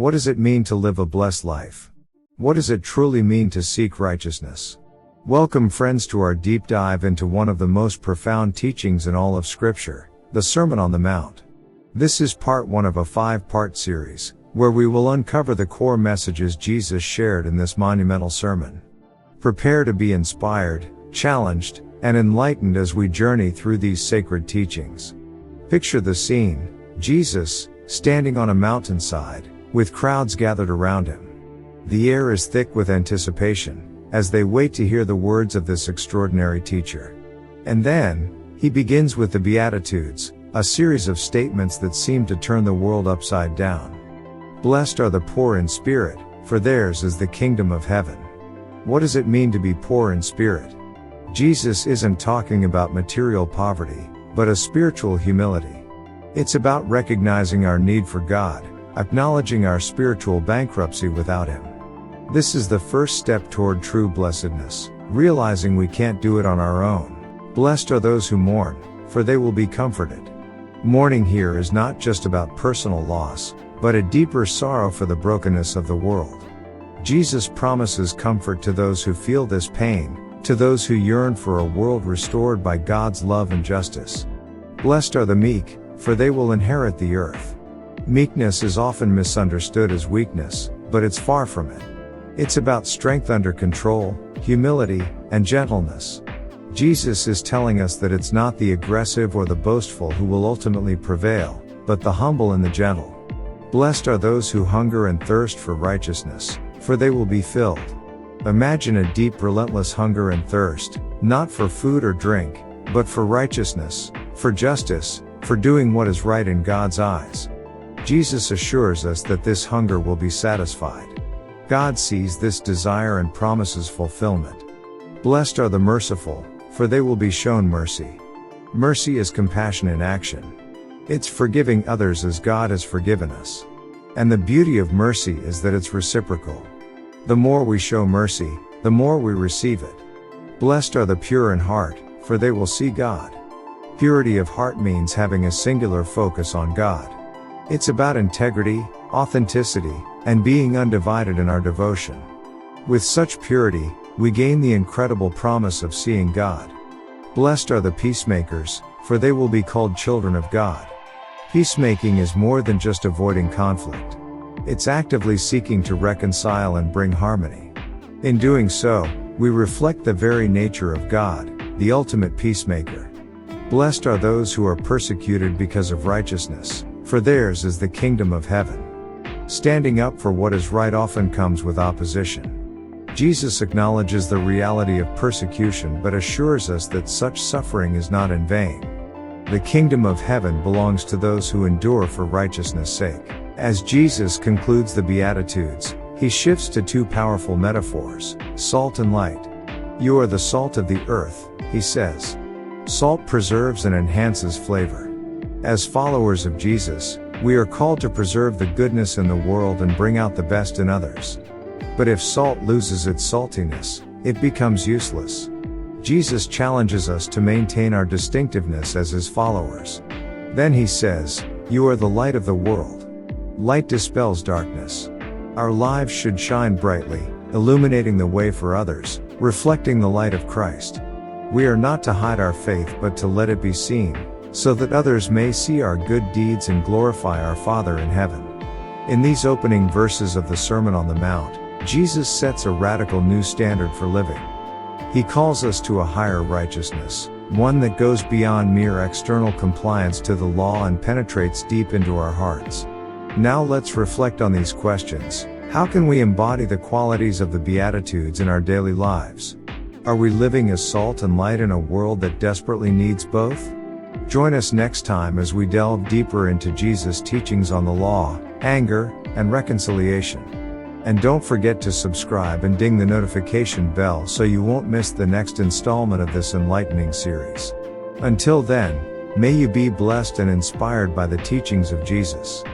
What does it mean to live a blessed life? What does it truly mean to seek righteousness? Welcome friends to our deep dive into one of the most profound teachings in all of Scripture, the Sermon on the Mount. This is part 1 of a 5-part series, where we will uncover the core messages Jesus shared in this monumental sermon. Prepare to be inspired, challenged, and enlightened as we journey through these sacred teachings. Picture the scene: Jesus, standing on a mountainside, with crowds gathered around him. The air is thick with anticipation, as they wait to hear the words of this extraordinary teacher. And then, he begins with the Beatitudes, a series of statements that seem to turn the world upside down. Blessed are the poor in spirit, for theirs is the kingdom of heaven. What does it mean to be poor in spirit? Jesus isn't talking about material poverty, but a spiritual humility. It's about recognizing our need for God, acknowledging our spiritual bankruptcy without Him. This is the first step toward true blessedness, realizing we can't do it on our own. Blessed are those who mourn, for they will be comforted. Mourning here is not just about personal loss, but a deeper sorrow for the brokenness of the world. Jesus promises comfort to those who feel this pain, to those who yearn for a world restored by God's love and justice. Blessed are the meek, for they will inherit the earth. Meekness is often misunderstood as weakness, but it's far from it. It's about strength under control, humility, and gentleness. Jesus is telling us that it's not the aggressive or the boastful who will ultimately prevail, but the humble and the gentle. Blessed are those who hunger and thirst for righteousness, for they will be filled. Imagine a deep, relentless hunger and thirst, not for food or drink, but for righteousness, for justice, for doing what is right in God's eyes. Jesus assures us that this hunger will be satisfied. God sees this desire and promises fulfillment. Blessed are the merciful, for they will be shown mercy. Mercy is compassion in action. It's forgiving others as God has forgiven us. And the beauty of mercy is that it's reciprocal. The more we show mercy, the more we receive it. Blessed are the pure in heart, for they will see God. Purity of heart means having a singular focus on God. It's about integrity, authenticity, and being undivided in our devotion. With such purity, we gain the incredible promise of seeing God. Blessed are the peacemakers, for they will be called children of God. Peacemaking is more than just avoiding conflict. It's actively seeking to reconcile and bring harmony. In doing so, we reflect the very nature of God, the ultimate peacemaker. Blessed are those who are persecuted because of righteousness, for theirs is the kingdom of heaven. Standing up for what is right often comes with opposition. Jesus acknowledges the reality of persecution but assures us that such suffering is not in vain. The kingdom of heaven belongs to those who endure for righteousness' sake. As Jesus concludes the Beatitudes, he shifts to two powerful metaphors: salt and light. You are the salt of the earth, he says. Salt preserves and enhances flavor. As followers of Jesus, we are called to preserve the goodness in the world and bring out the best in others. But if salt loses its saltiness, it becomes useless. Jesus challenges us to maintain our distinctiveness as his followers. Then he says, "You are the light of the world." Light dispels darkness. Our lives should shine brightly, illuminating the way for others, reflecting the light of Christ. We are not to hide our faith but to let it be seen, so that others may see our good deeds and glorify our Father in heaven. In these opening verses of the Sermon on the Mount, Jesus sets a radical new standard for living. He calls us to a higher righteousness, one that goes beyond mere external compliance to the law and penetrates deep into our hearts. Now let's reflect on these questions. How can we embody the qualities of the Beatitudes in our daily lives? Are we living as salt and light in a world that desperately needs both? Join us next time as we delve deeper into Jesus' teachings on the law, anger, and reconciliation. And don't forget to subscribe and ding the notification bell so you won't miss the next installment of this enlightening series. Until then, may you be blessed and inspired by the teachings of Jesus.